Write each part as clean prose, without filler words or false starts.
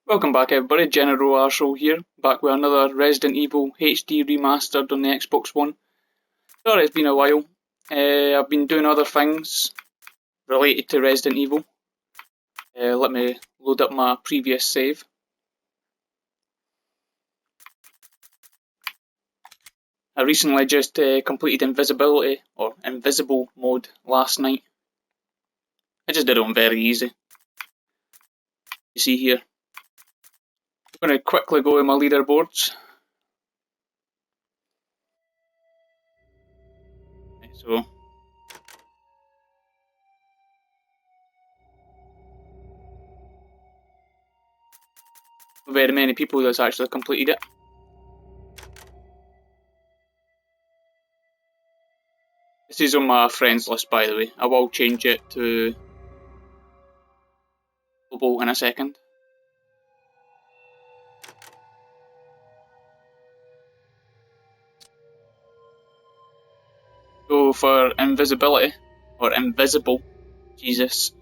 Welcome back everybody, General Arsehole here, back with another Resident Evil HD Remastered on the Xbox One. Sorry it's been a while. I've been doing other things related to Resident Evil. Let me load up my previous save. I recently just completed Invisibility, or Invisible mode, last night. I just did it on very easy. You see here. I'm going to quickly go to my leaderboards. So, very many people that's actually completed it. This is on my friends list, by the way. I will change it to global in a second. So for invisibility, or invisible, Jesus,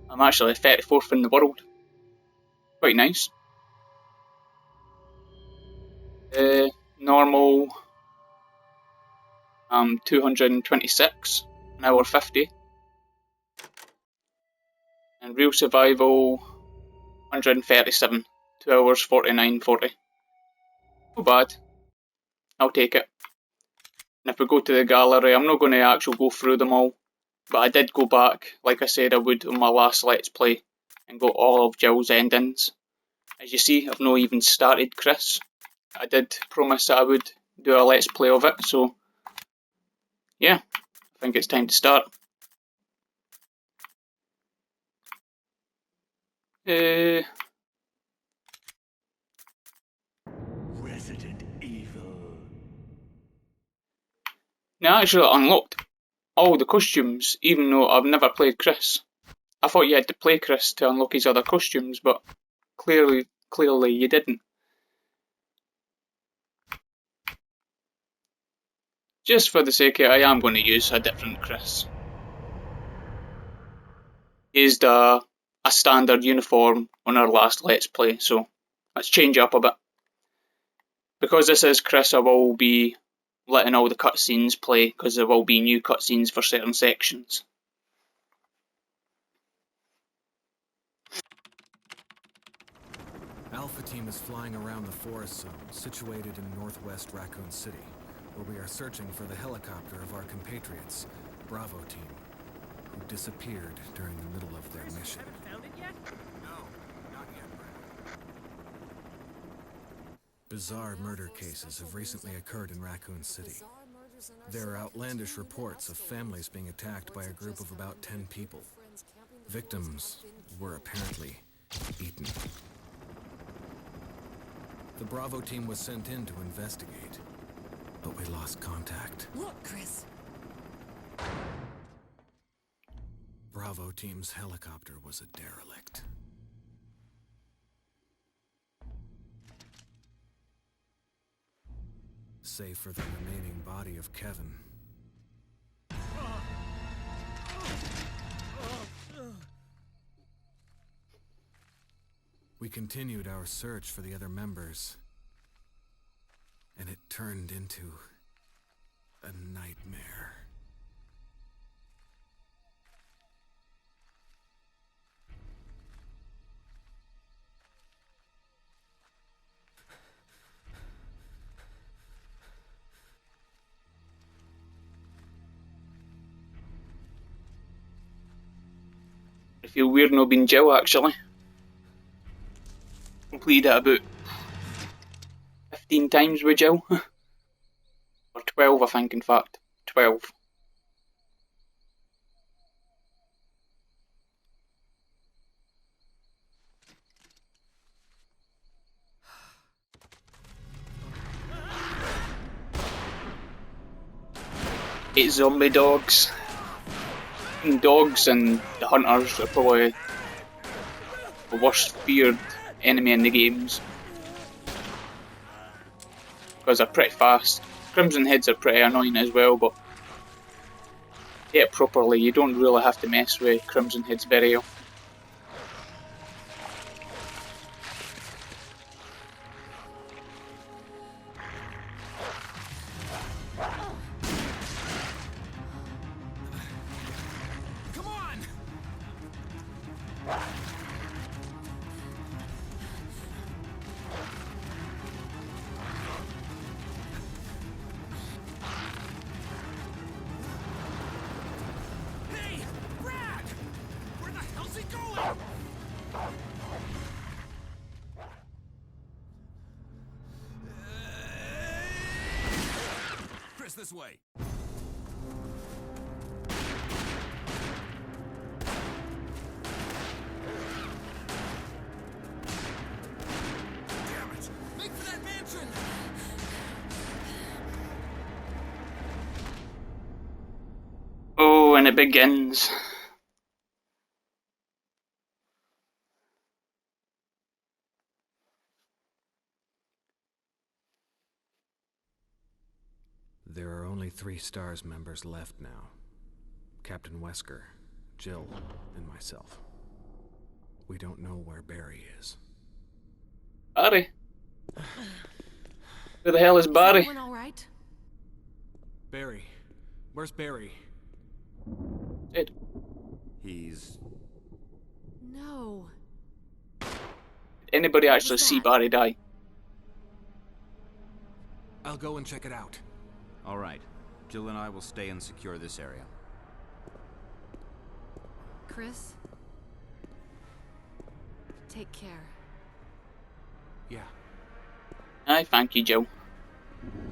I'm actually 34th in the world. Quite nice. Normal, 226, an hour 50. And real survival, 137, 2 hours 49:40. Not bad. I'll take it. And if we go to the gallery, I'm not going to actually go through them all, but I did go back, like I said I would on my last Let's Play, and got all of Jill's endings. As you see, I've not even started Chris. I did promise that I would do a Let's Play of it, so yeah, I think it's time to start. Resident Evil. Now I actually unlocked all the costumes, even though I've never played Chris. I thought you had to play Chris to unlock his other costumes, but clearly you didn't. Just for the sake of it, I am going to use a different Chris. He used a standard uniform on our last Let's Play, so let's change it up a bit. Because this is Chris, I will be letting all the cutscenes play, because there will be new cutscenes for certain sections. Alpha Team is flying around the forest zone, situated in northwest Raccoon City, where we are searching for the helicopter of our compatriots, Bravo Team, who disappeared during the middle of their mission. Found it yet? No, not yet, Brandon. Bizarre murder cases have recently occurred in Raccoon City. There are outlandish reports of families being attacked by a group of about 10 people. Victims were apparently eaten. The Bravo Team was sent in to investigate, but we lost contact. Look, Chris. Bravo Team's helicopter was a derelict. Save for the remaining body of Kevin. We continued our search for the other members, and it turned into a nightmare. I feel weird not being Jill, actually. Completed it about 15 times with Jill. Or 12, I think, in fact. 12. Eight zombie dogs. Dogs and the hunters are probably the worst feared enemy in the games, because they're pretty fast. Crimson Heads are pretty annoying as well, but to get it properly you don't really have to mess with Crimson Heads very often. going! Chris, this way. Damn it! Make for that mansion! Oh, and it begins. There are only 3 STARS members left now. Captain Wesker, Jill, and myself. We don't know where Barry is. Barry? Where the hell is Barry? Is everyone all right? Barry? Where's Barry? Dead. He's... No. Did anybody What actually was see that? Barry die? I'll go and check it out. All right. Jill and I will stay and secure this area. Chris? Take care. Yeah. Aye, thank you, Jill.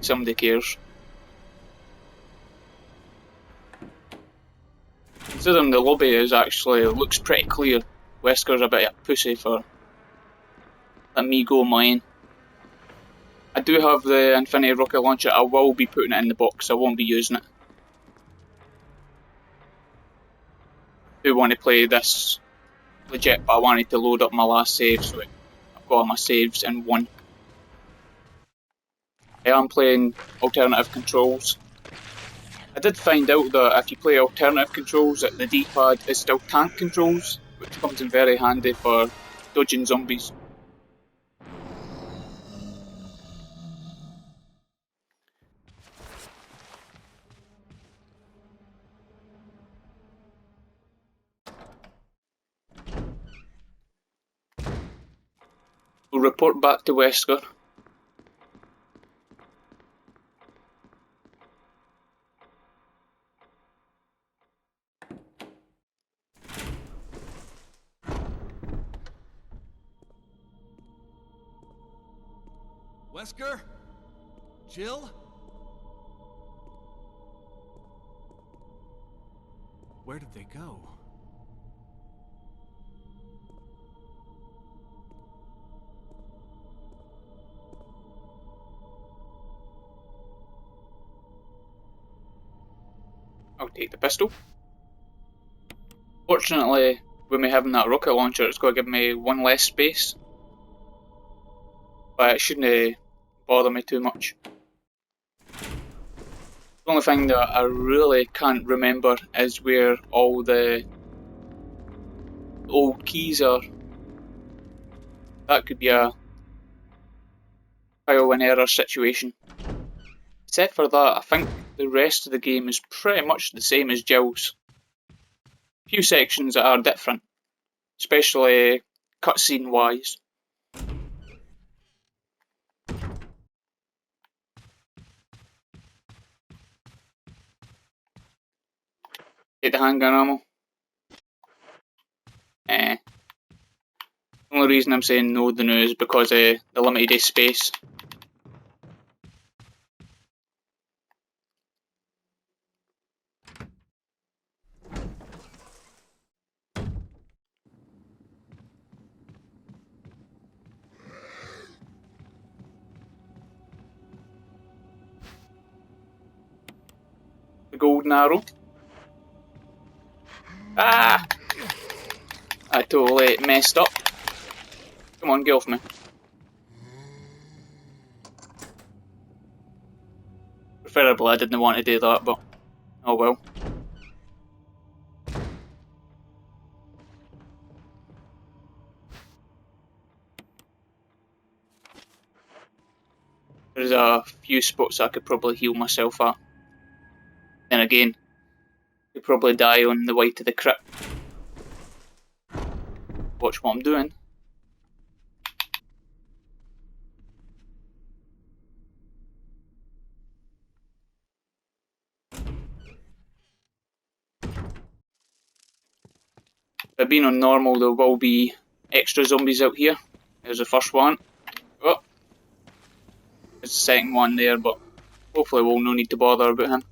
Somebody cares. Considering the lobby is actually looks pretty clear, Wesker's a bit of a pussy for letting me go mine. I do have the Infinity Rocket Launcher. I will be putting it in the box. I won't be using it. I do want to play this legit, but I wanted to load up my last save, so I've got all my saves in one. I am playing alternative controls. I did find out that if you play alternative controls, that the D-pad is still tank controls, which comes in very handy for dodging zombies. We'll report back to Wesker. Wesker? Jill? Where did they go? I'll take the pistol. Fortunately, with me having that rocket launcher, it's going to give me one less space. But it shouldn't bother me too much. The only thing that I really can't remember is where all the old keys are. That could be a trial and error situation. Except for that, I think the rest of the game is pretty much the same as Jill's. A few sections that are different, especially cutscene wise. Take the handgun ammo. The only reason I'm saying no the new is because of the limited space. The golden arrow. Ah! I totally messed up. Come on, get off me. Preferably I didn't want to do that, but oh well. There's a few spots I could probably heal myself at. Then again, could probably die on the way to the crypt. Watch what I'm doing. By being on normal, there will be extra zombies out here. There's the first one. Oh, there's the second one there, but hopefully we'll no need to bother about him.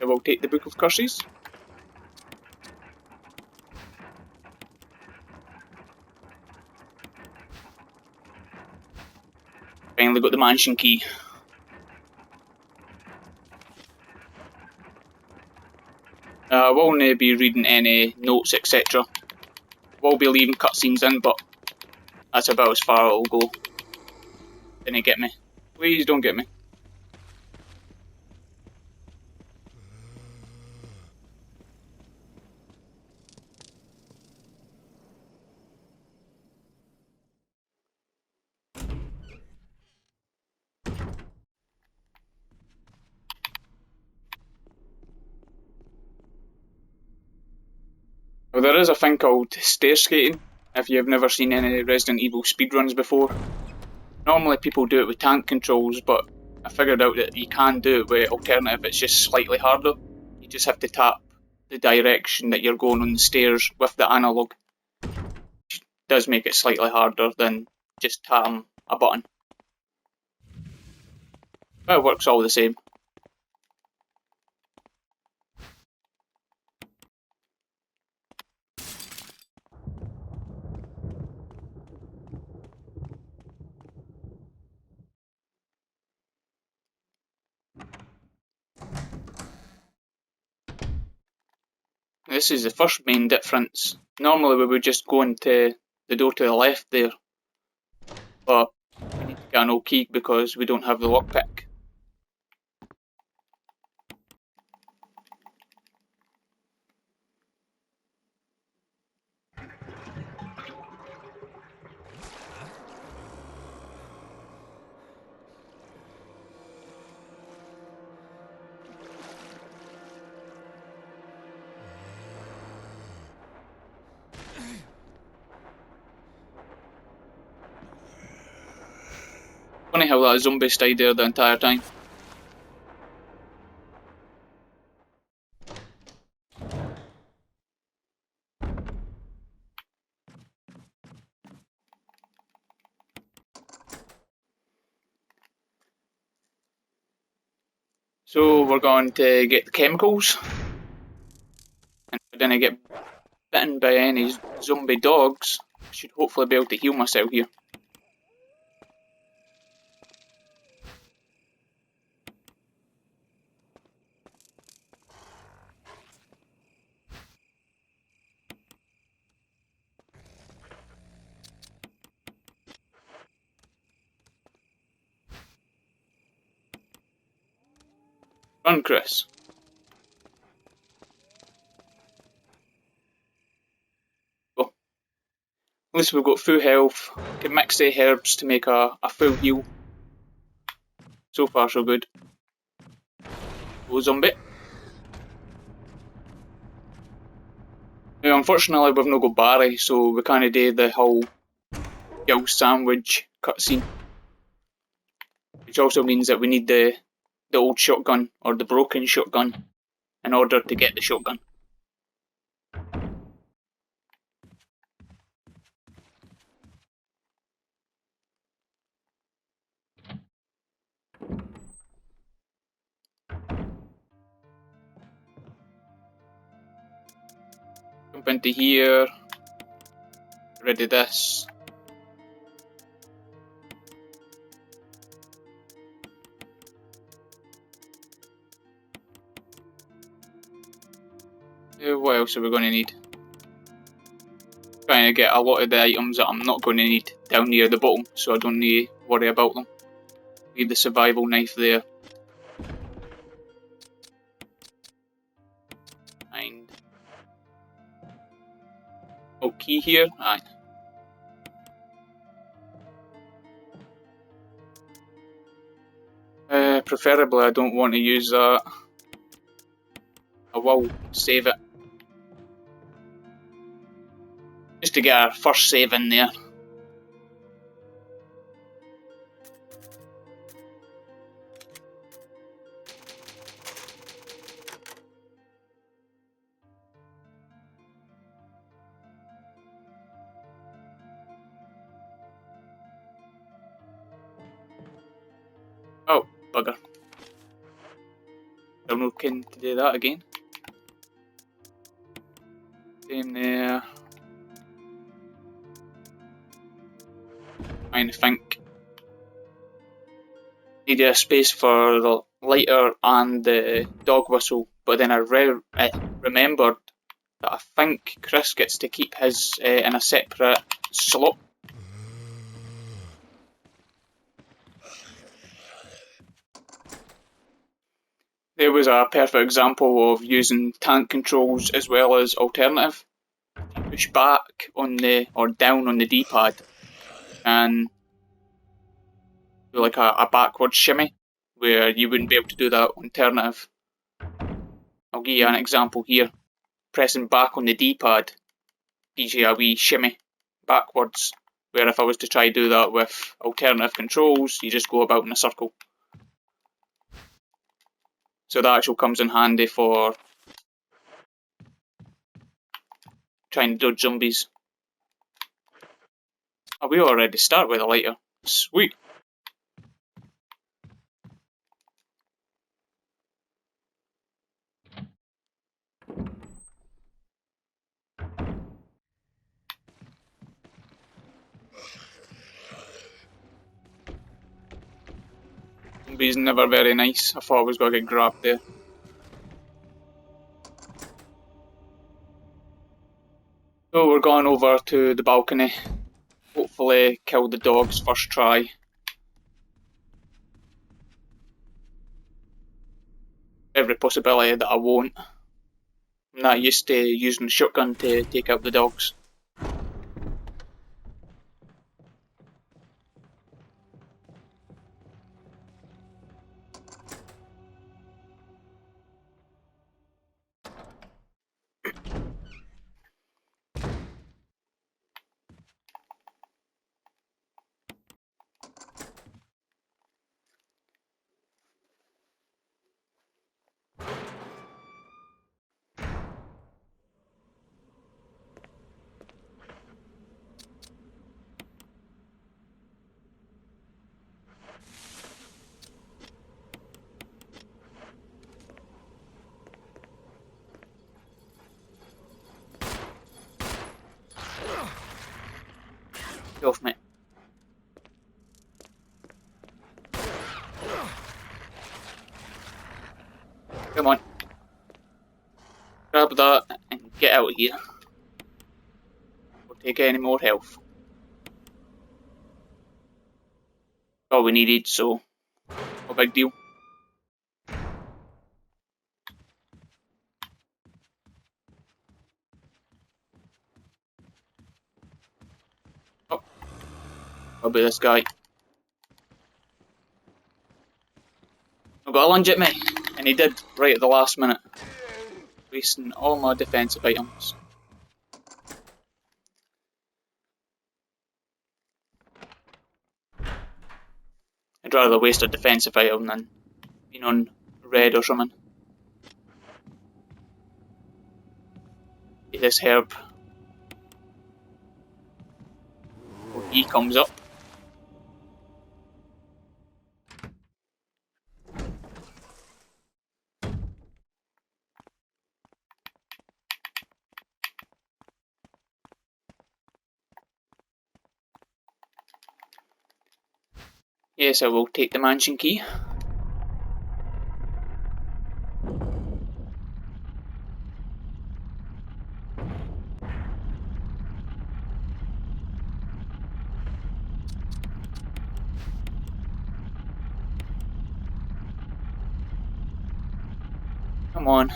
I will take the Book of Curses. Finally got the mansion key. I will not be reading any notes, etc. Will be leaving cutscenes in, but that's about as far it'll go. Didn't get me. Please don't get me. Well, there is a thing called stair skating, if you've never seen any Resident Evil speedruns before. Normally people do it with tank controls, but I figured out that you can do it with alternative, it's just slightly harder. You just have to tap the direction that you're going on the stairs with the analog. Which does make it slightly harder than just tapping a button. But it works all the same. This is the first main difference. Normally we would just go into the door to the left there, but we need to get an old key because we don't have the lockpick. Funny how that zombie stayed there the entire time. So we're going to get the chemicals, and if I didn't get bitten by any zombie dogs, I should hopefully be able to heal myself here. Run, Chris. Go. At least we've got full health. Can mix the herbs to make a full heal. So far so good. Go zombie. Now unfortunately we've not got Barry, so we can't do the whole kill sandwich cutscene. Which also means that we need the old shotgun, or the broken shotgun, in order to get the shotgun. Jump into here, get rid of this. What else are we going to need? Trying to get a lot of the items that I'm not going to need down near the bottom, so I don't need to worry about them. Leave the survival knife there. And oh, key here. Aye. preferably I don't want to use that. I will save it. Just to get our first save in there. Oh, bugger. I'm looking to do that again. Same there. Trying to think. Needed a space for the lighter and the dog whistle, but then I remembered that I think Chris gets to keep his in a separate slot. There was a perfect example of using tank controls as well as alternative. You push back on the or down on the D-pad and do like a backward shimmy where you wouldn't be able to do that alternative. I'll give you an example here. Pressing back on the D-pad gives you a wee shimmy backwards, where if I was to try to do that with alternative controls, you just go about in a circle. So that actually comes in handy for trying to dodge zombies. Oh, we already start with a lighter. Sweet. Zombies never very nice. I thought I was going to get grabbed there. So we're going over to the balcony. Hopefully kill the dogs first try. Every possibility that I won't. I'm not used to using the shotgun to take out the dogs. Get off me. Come on. Grab that and get out of here. We'll take any more health. All we needed, so no big deal. Oh, probably this guy. I've got a lunge at me, and he did right at the last minute, wasting all my defensive items. I'd rather waste a defensive item than being on red or something. Get this herb. Oh, he comes up. Yes, I will take the mansion key. Come on.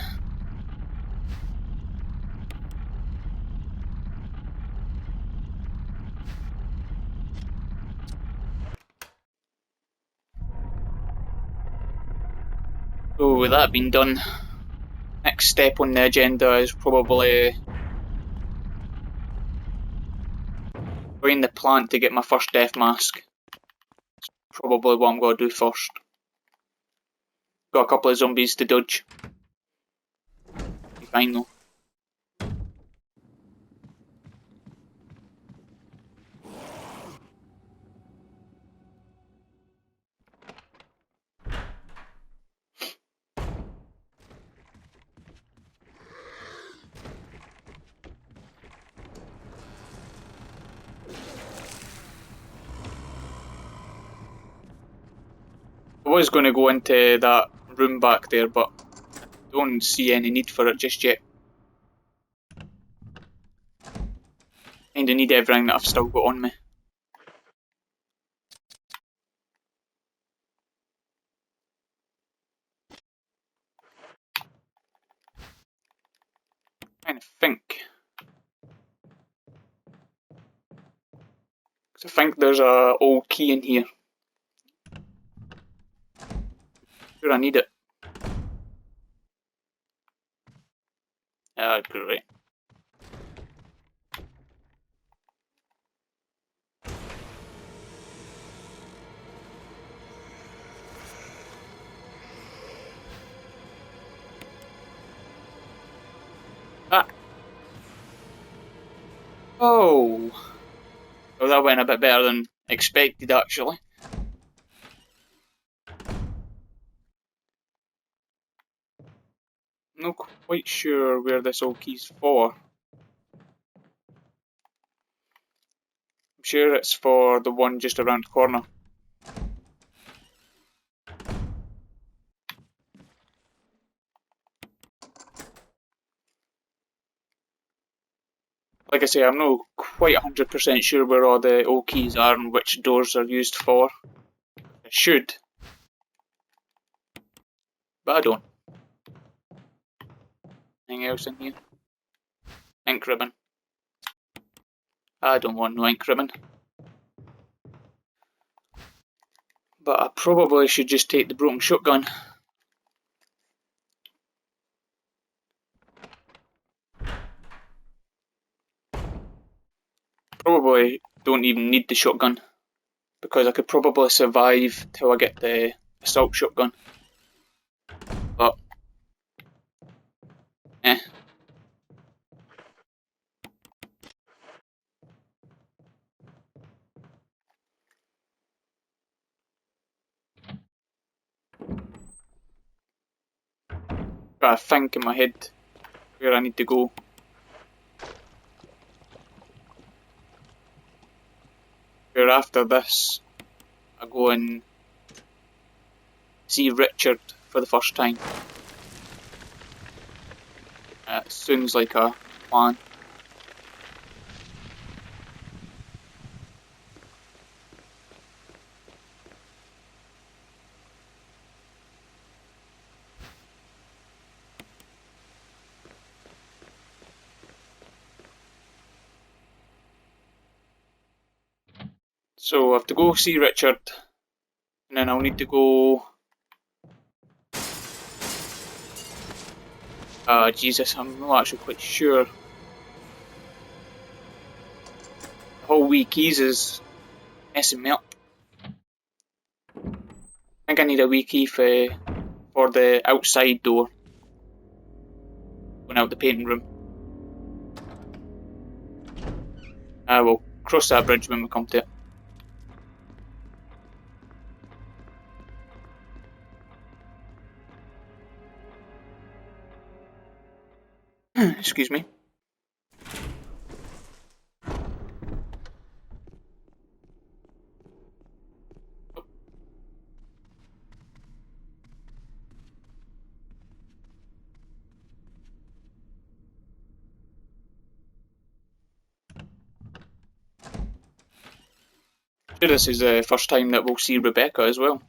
So with that being done, next step on the agenda is probably going the plant to get my first death mask. That's probably what I'm going to do first. Got a couple of zombies to dodge. Be fine though. I was going to go into that room back there, but I don't see any need for it just yet. Kinda need everything that I've still got on me. Trying to think. Cause I think there's a old key in here. Sure, I need it. Great. Ah. Oh. Well, that went a bit better than expected, actually. Not quite sure where this old key's for. I'm sure it's for the one just around the corner. Like I say, I'm not quite 100% sure where all the old keys are and which doors are used for. I should, but I don't. Anything else in here? Ink ribbon. I don't want no ink ribbon. But I probably should just take the broken shotgun. Probably don't even need the shotgun, because I could probably survive till I get the assault shotgun. But, eh. Got a think in my head where I need to go. Where after this, I go and see Richard for the first time. Sounds like a plan. So I have to go see Richard, and then I'll need to go. Jesus, I'm not actually quite sure. The whole wee keys is messing me up. I think I need a wee key for the outside door. Going out the painting room. I will cross that bridge when we come to it. Excuse me. Sure, this is the first time that we'll see Rebecca as well.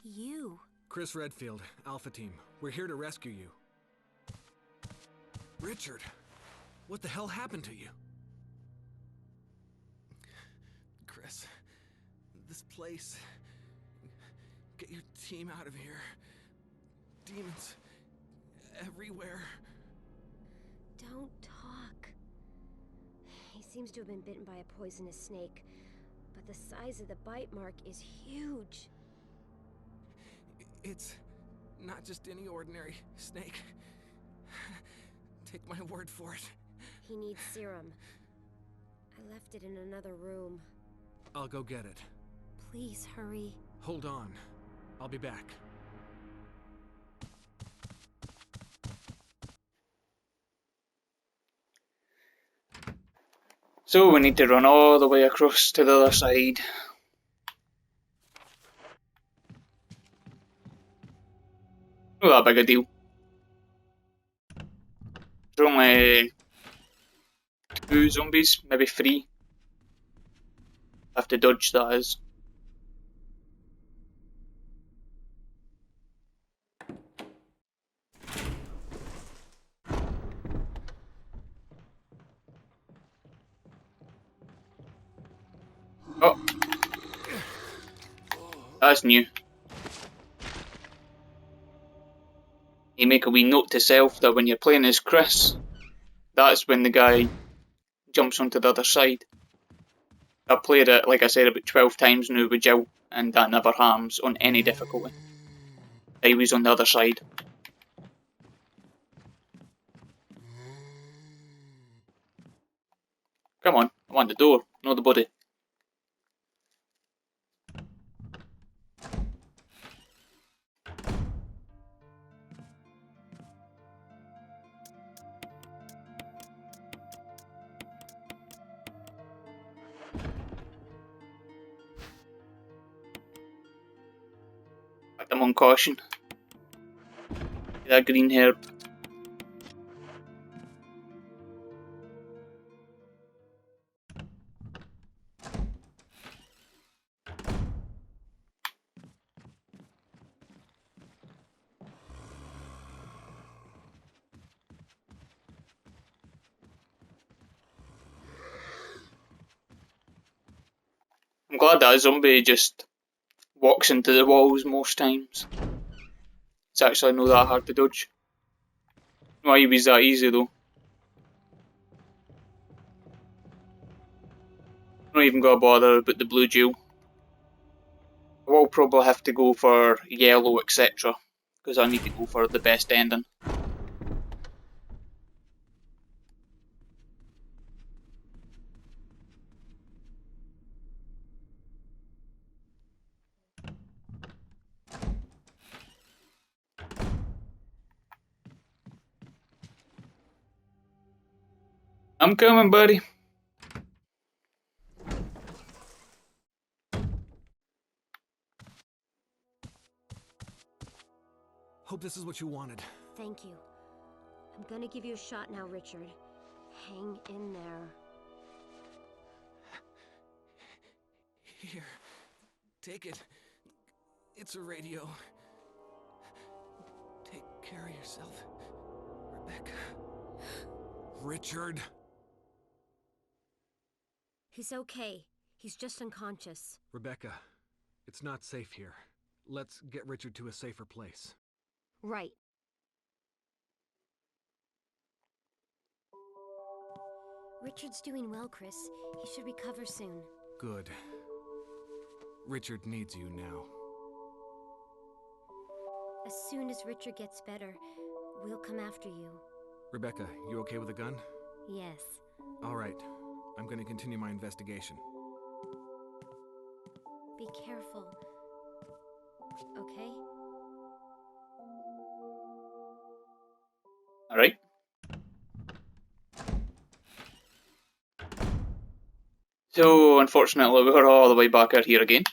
You. Chris Redfield, Alpha Team. We're here to rescue you. Richard, what the hell happened to you? Chris, this place... Get your team out of here. Demons everywhere. Don't talk. He seems to have been bitten by a poisonous snake, but the size of the bite mark is huge. It's not just any ordinary snake. Take my word for it. He needs serum. I left it in another room. I'll go get it. Please hurry. Hold on. I'll be back. So we need to run all the way across to the other side. Not that big a deal. There's only 2 zombies, maybe 3. Have to dodge, that is. Oh, that's new. You make a wee note to self that when you're playing as Chris, that's when the guy jumps onto the other side. I've played it, like I said, about 12 times now with Jill, and that never harms on any difficulty. I was on the other side. Come on, I want the door, not the body. I'm on caution. That green herb. I'm glad that zombie just walks into the walls most times. It's actually not that hard to dodge. Why he was that easy though. Not even got to bother about the blue gel. I will probably have to go for yellow, etc. Because I need to go for the best ending. I'm coming, buddy. Hope this is what you wanted. Thank you. I'm gonna give you a shot now, Richard. Hang in there. Here. Take it. It's a radio. Take care of yourself, Rebecca. Richard. He's okay. He's just unconscious. Rebecca, it's not safe here. Let's get Richard to a safer place. Right. Richard's doing well, Chris. He should recover soon. Good. Richard needs you now. As soon as Richard gets better, we'll come after you. Rebecca, you okay with a gun? Yes. All right. I'm going to continue my investigation. Be careful. Okay? Alright. So, unfortunately, we're all the way back out here again.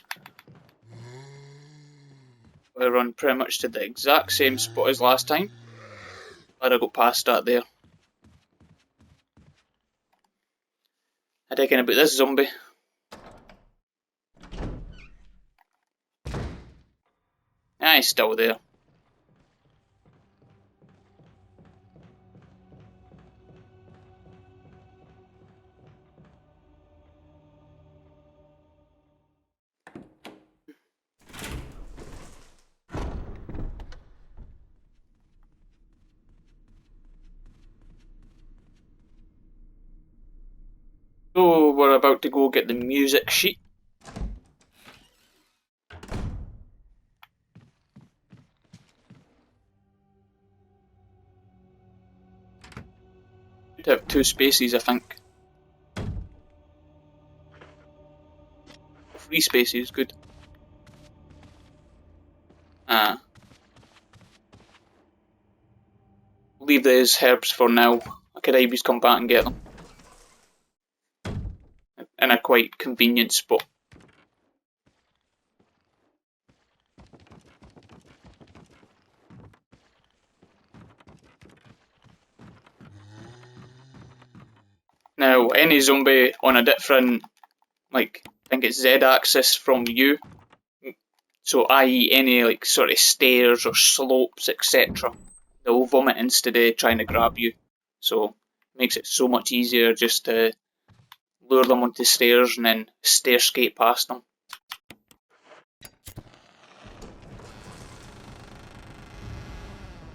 We run pretty much to the exact same spot as last time. Glad I got past that there. I reckon about this zombie. Ah, he's still there. So we're about to go get the music sheet. Should have 2 spaces, I think. 3 spaces, good. Leave these herbs for now. I could always come back and get them. In a quite convenient spot. Now, any zombie on a different, like, I think it's Z-axis from you, so i.e. any, like, sort of stairs or slopes, etc., they'll vomit instead of trying to grab you. So, makes it so much easier just to lure them onto stairs and then stair skate past them.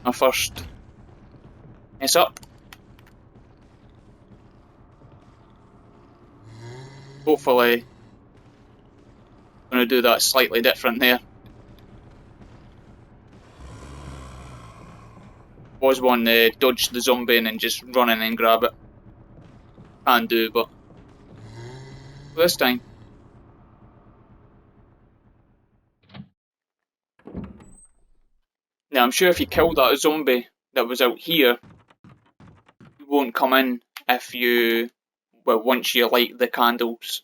My first mess up. Hopefully, I'm going to do that slightly different there. Was one to dodge the zombie and then just run in and grab it. Can do, but this time. Now, I'm sure if you kill that zombie that was out here, you won't come in if you, well, once you light the candles.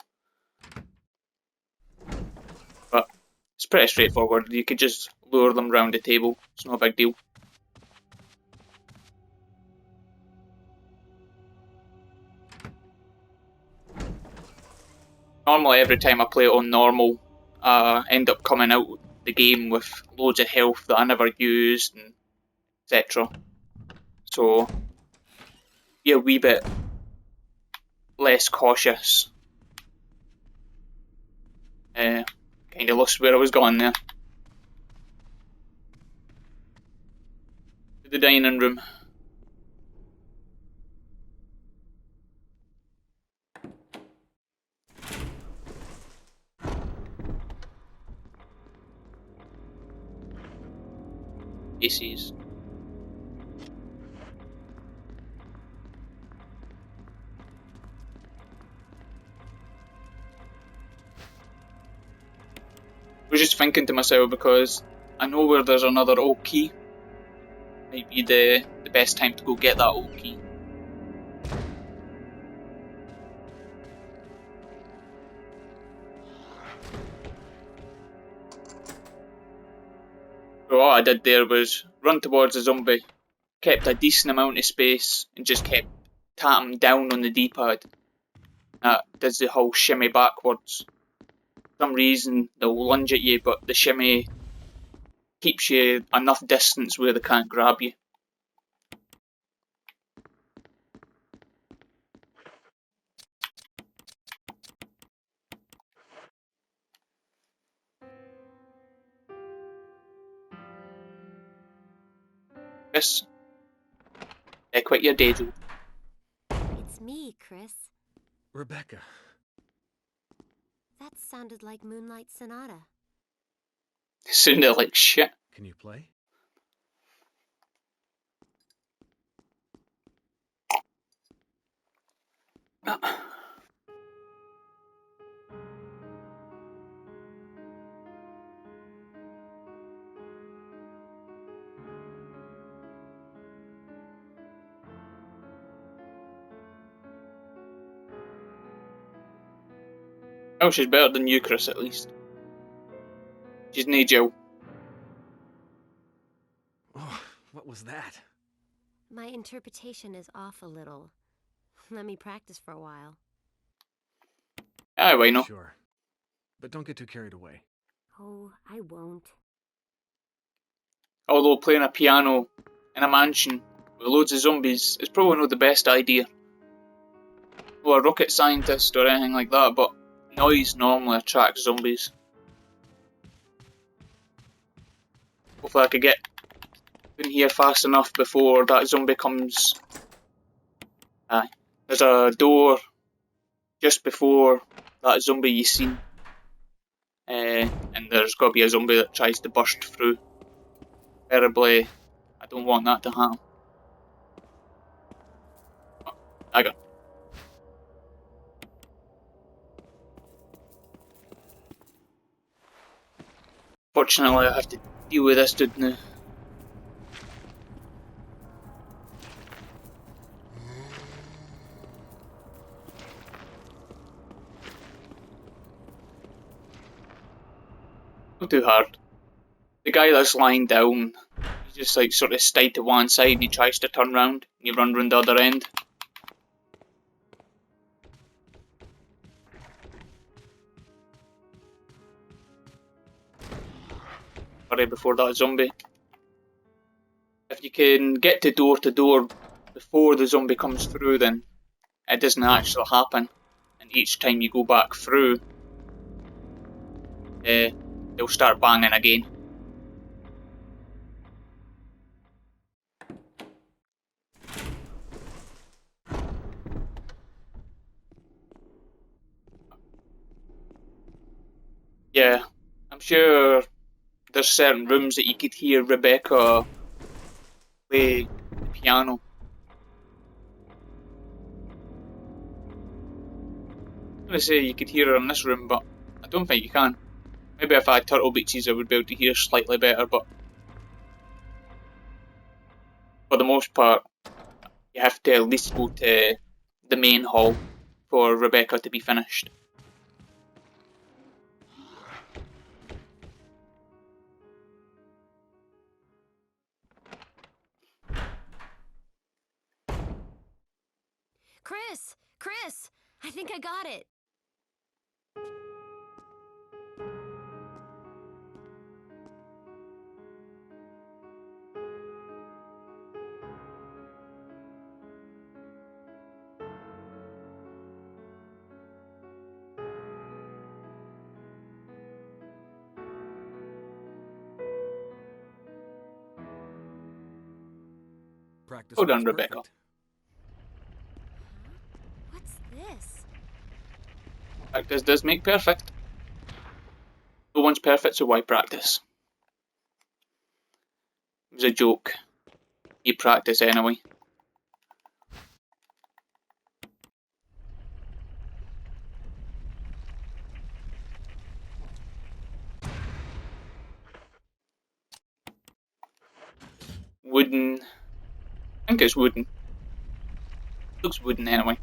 But it's pretty straightforward. You could just lure them round the table. It's no big deal. Normally, every time I play it on normal, I end up coming out the game with loads of health that I never used, and etc. So, be a wee bit less cautious. Kind of lost where I was going there. To the dining room. ACs. I was just thinking to myself because I know where there's another old key. Might be the best time to go get that old key. So all I did there was run towards the zombie, kept a decent amount of space, and just kept tapping down on the D-pad. That does the whole shimmy backwards. For some reason they'll lunge at you, but the shimmy keeps you enough distance where they can't grab you. Chris, quit your day job. It's me, Chris. Rebecca. That sounded like Moonlight Sonata. Sounded like shit. Can you play? Oh, she's better than you, Chris, at least. She's no Jill. Oh, what was that? My interpretation is off a little. Let me practice for a while. Aye, why not? Sure. But don't get too carried away. Oh, I won't. Although playing a piano in a mansion with loads of zombies is probably not the best idea. Or a rocket scientist or anything like that, but noise normally attracts zombies. Hopefully I could get in here fast enough before that zombie comes. Aye. There's a door just before that zombie you seen. And there's got to be a zombie that tries to burst through. Terribly, I don't want that to happen. Oh, I got. Fortunately, I have to deal with this dude now. Not too hard. The guy that's lying down, he's just like sort of stayed to one side and he tries to turn round and you run round the other end. Hurry before that zombie. If you can get to door before the zombie comes through, then it doesn't actually happen. And each time you go back through, they'll start banging again. Yeah, I'm sure there's certain rooms that you could hear Rebecca play the piano. I'm going to say you could hear her in this room, but I don't think you can. Maybe if I had Turtle Beaches I would be able to hear slightly better, but for the most part, you have to at least go to the main hall for Rebecca to be finished. Chris! I think I got it. Practice Well done, makes Rebecca. perfect. What's this? Practice does make perfect. No one's perfect, so why practice? It was a joke. You practice anyway. Wooden. I think it's wooden. Looks wooden anyway.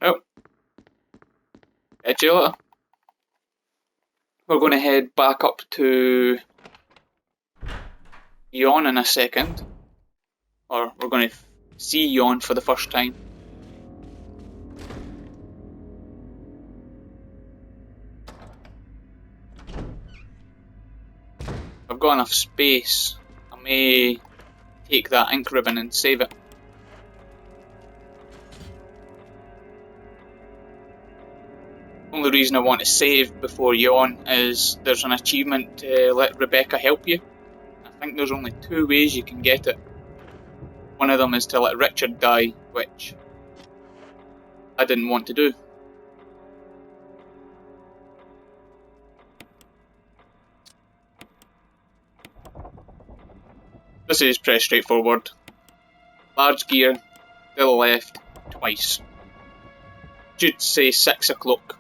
Oh. Catch you later. We're going to head back up to Yawn in a second. Or we're going to see Yawn for the first time. I've got enough space. I may take that ink ribbon and save it. Only reason I want to save before Yawn is there's an achievement to let Rebecca help you. I think there's only 2 ways you can get it. One of them is to let Richard die, which I didn't want to do. This is pretty straightforward. Large gear, to the left, twice. Should say 6 o'clock.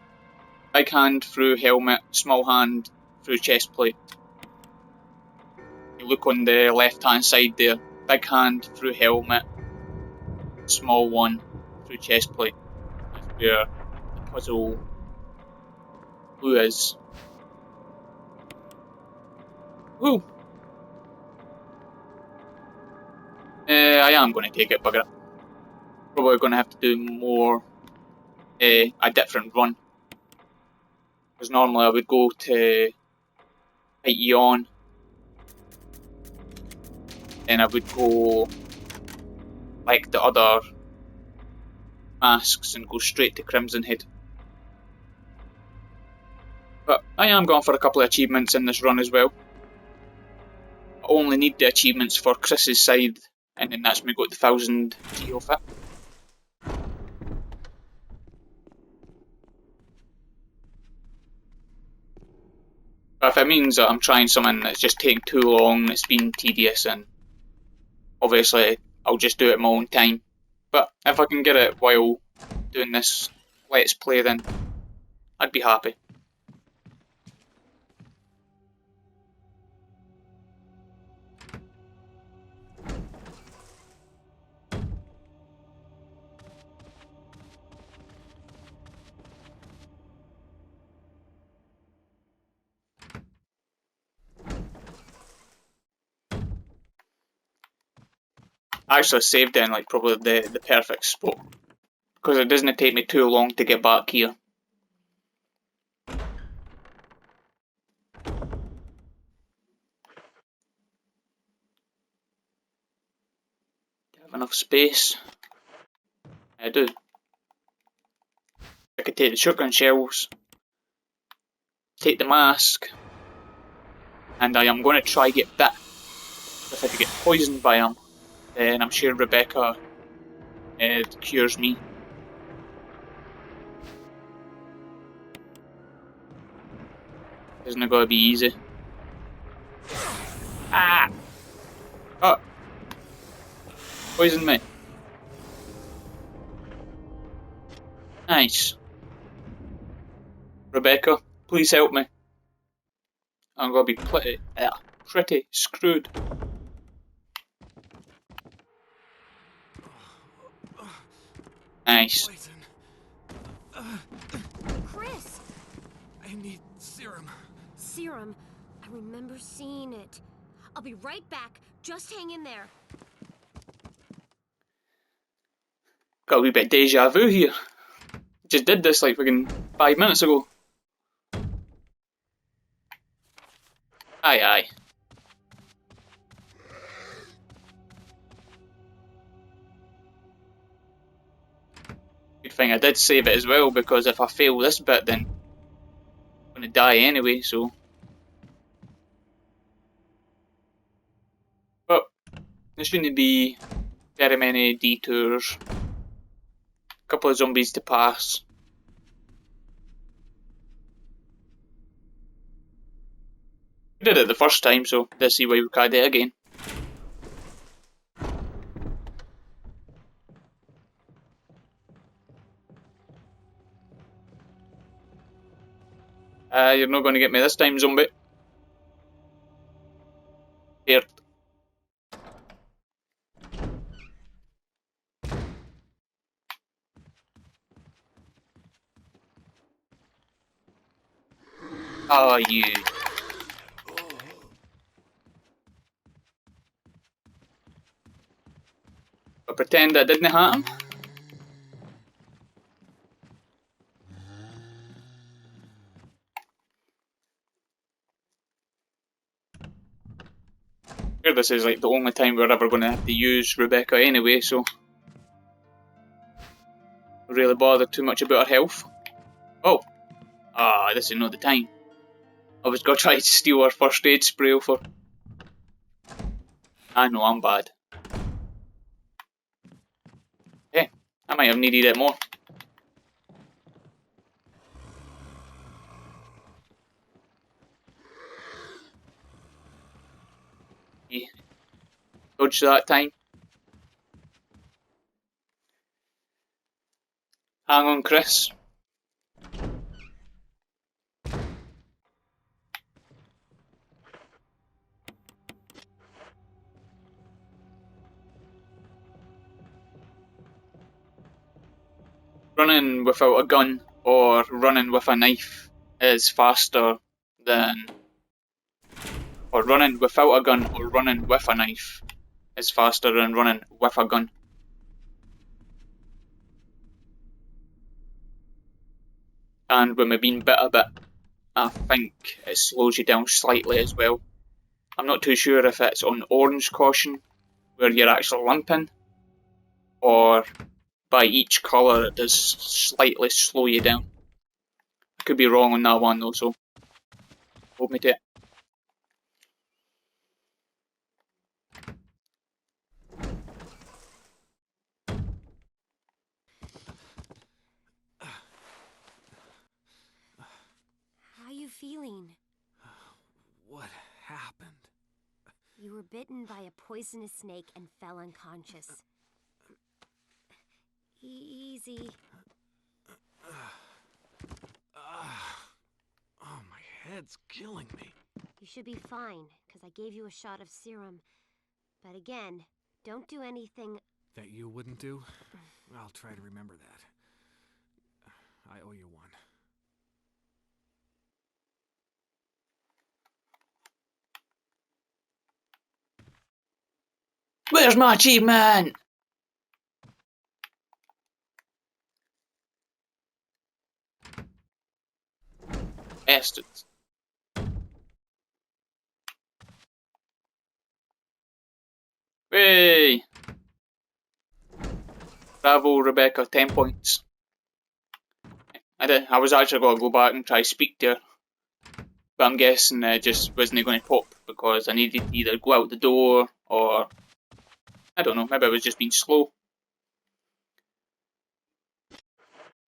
Big hand through helmet, small hand through chest plate. You look on the left hand side there. Big hand through helmet, small one through chest plate. That's where the puzzle clue is. Woo! I am going to take it, bugger it. Probably going to have to do more, a different run. Because normally I would go to fight Yawn. Then I would go like the other masks and go straight to Crimson Head. But I am going for a couple of achievements in this run as well. I only need the achievements for Chris's side and then that's me got the 1000 G off it. But if it means that I'm trying something that's just taking too long, it's been tedious, and obviously I'll just do it my own time. But if I can get it while doing this Let's Play, then I'd be happy. I actually saved in like probably the perfect spot, because it doesn't take me too long to get back here. Do I have enough space? I do. I could take the shotgun shells, take the mask, and I am going to try get bit. If I could get poisoned by him, then I'm sure Rebecca cures me. Isn't it going to be easy? Ah! Oh! Poison me. Nice. Rebecca, please help me. I'm going to be pretty screwed. Nice. Chris! I need serum. Serum. I remember seeing it. I'll be right back. Just hang in there. Got a wee bit deja vu here. Just did this like fucking 5 minutes ago. Aye aye. Good thing I did save it as well, because if I fail this bit then I'm gonna die anyway, so. But there shouldn't be very many detours. A couple of zombies to pass. We did it the first time, so let's see why we can't do it again. You're not going to get me this time, zombie. Here. Oh, you. But pretend that didn't happen. Here, this is like the only time we're ever going to have to use Rebecca anyway, so don't really bother too much about her health. Oh, this is not the time. I was going to try to steal her first aid spray off her. I know I'm bad. Hey, I might have needed it more. Dodge that time. Hang on, Chris. Running without a gun or running with a knife is faster than... Or running without a gun or running with a knife is faster than running with a gun. And when we've been bit a bit, I think it slows you down slightly as well. I'm not too sure if it's on orange caution, where you're actually limping, or by each colour it does slightly slow you down. I could be wrong on that one though, so hold me to it. You were bitten by a poisonous snake and fell unconscious. Easy. Oh, my head's killing me. You should be fine, because I gave you a shot of serum. But again, don't do anything... That you wouldn't do? I'll try to remember that. I owe you one. Where's my achievement? Bastards. Hey! Bravo, Rebecca, 10 points. I was actually going to go back and try to speak to her. But I'm guessing it just wasn't going to pop because I needed to either go out the door or... I don't know, maybe I was just being slow.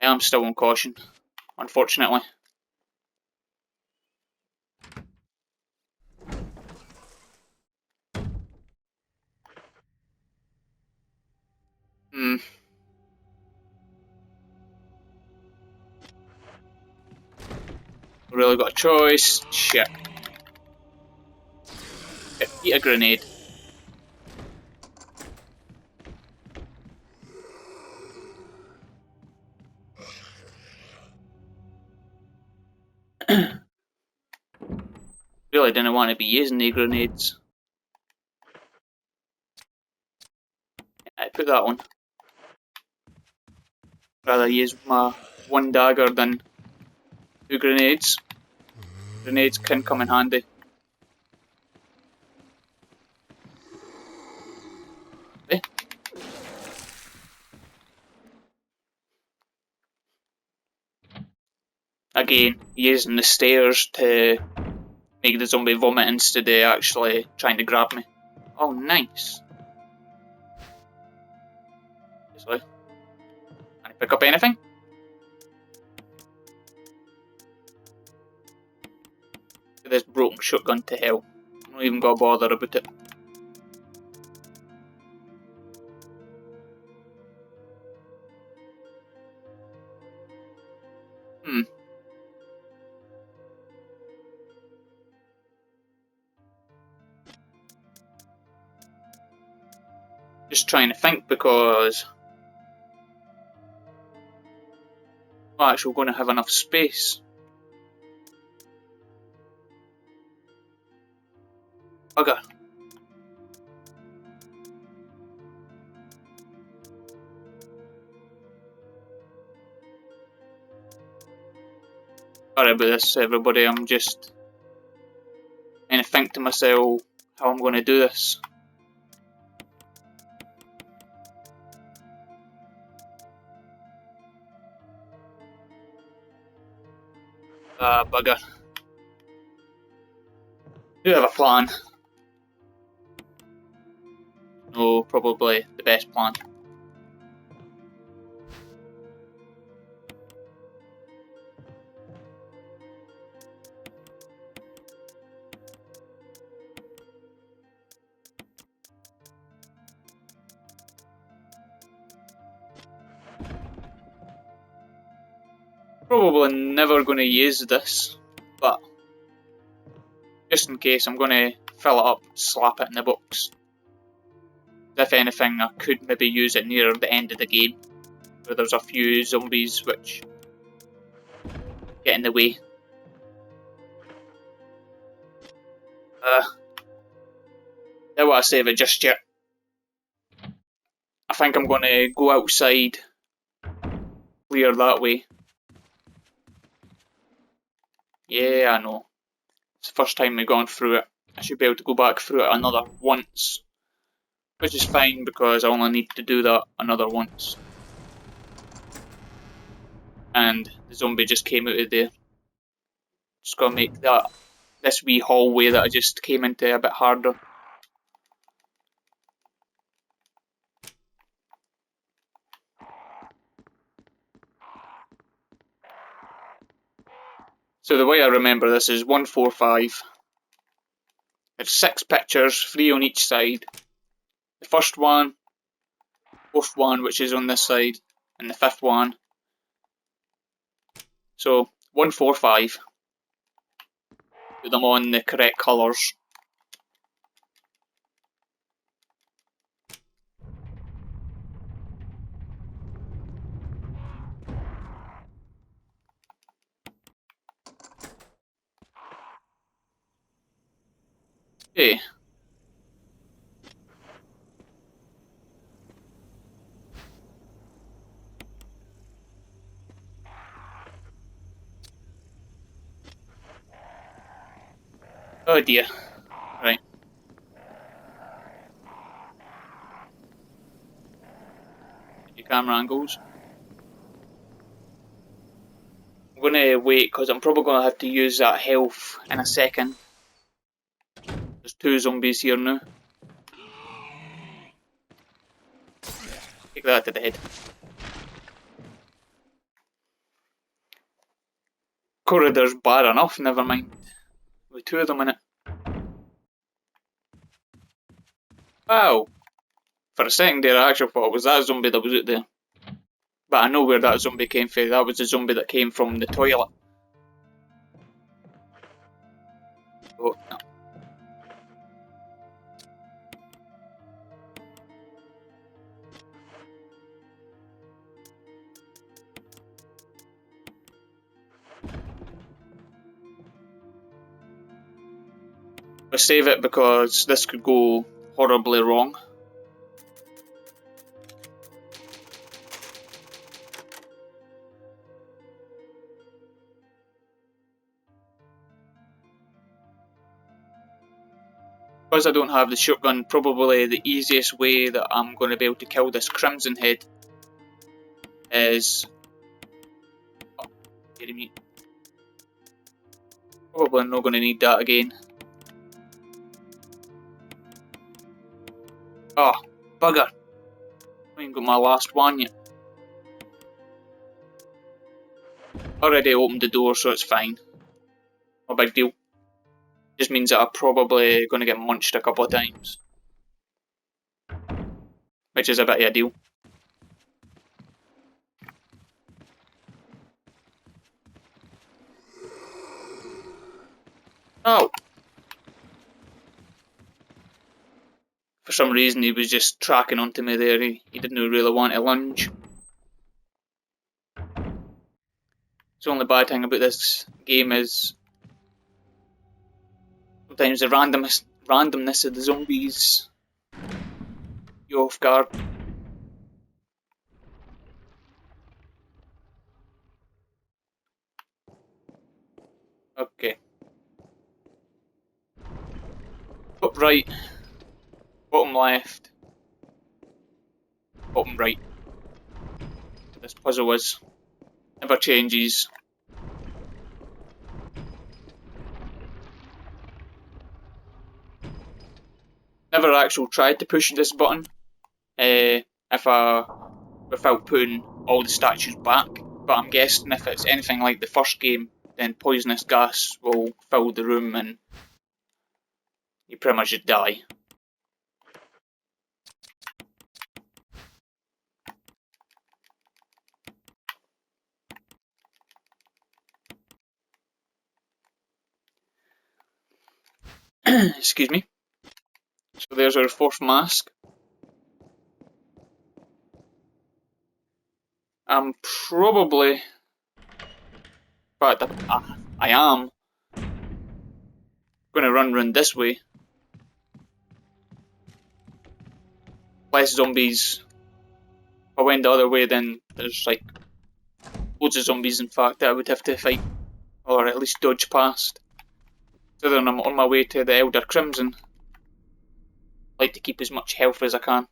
Yeah, I'm still on caution, unfortunately. Really got a choice. Shit. Okay, eat a grenade. Really didn't want to be using the grenades. I put that on. Rather use my one dagger than two grenades. Grenades can come in handy. Eh? Again, using the stairs to make the zombie vomit instead of actually trying to grab me. Oh, nice. Can I pick up anything? Get this broken shotgun to hell. I'm not even gonna bother about it. Just trying to think because I'm actually going to have enough space. Bugger. Sorry about this, everybody. I'm just trying to think to myself how I'm going to do this. Bugger. Do have a plan. No, probably the best plan. Probably never going to use this, but just in case, I'm going to fill it up, slap it in the box. If anything, I could maybe use it near the end of the game, where there's a few zombies which get in the way. Don't want to save it just yet. I think I'm going to go outside, clear that way. Yeah, I know. It's the first time we've gone through it. I should be able to go back through it another once. Which is fine because I only need to do that another once. And the zombie just came out of there. Just gotta make this wee hallway that I just came into a bit harder. So the way I remember this is 145. There's 6 pictures, 3 on each side. The first one, fourth one, which is on this side, and the 5th one. So 1, 4, 5. Put them on the correct colours. Okay. Oh dear. Right. Your camera angles. I'm going to wait because I'm probably going to have to use that health in a second. There's 2 zombies here now. Take that to the head. Corridor's bad enough, never mind. With 2 of them in it. Wow! For a second there I actually thought it was that zombie that was out there. But I know where that zombie came from. That was the zombie that came from the toilet. Oh, no. I'll save it because this could go horribly wrong. Because I don't have the shotgun, probably the easiest way that I'm going to be able to kill this Crimson Head is... Oh, kidding me. Probably not going to need that again. Oh, bugger. I haven't got my last one yet. Already opened the door, so it's fine. No big deal. Just means that I'm probably going to get munched a couple of times. Which is a bit of a deal. Oh! For some reason he was just tracking onto me there, he didn't really want to lunge. The only bad thing about this game is sometimes the randomness of the zombies you off guard. Okay. Top right, bottom left, bottom right. This puzzle is never changes. Never actually tried to push this button without putting all the statues back, but I'm guessing if it's anything like the first game, then poisonous gas will fill the room and you pretty much just die. Excuse me. So there's our 4th mask. I'm probably... In fact, I am going to run around this way. Less zombies. If I went the other way, then there's like loads of zombies in fact that I would have to fight, or at least dodge past. So then I'm on my way to the Elder Crimson. I like to keep as much health as I can.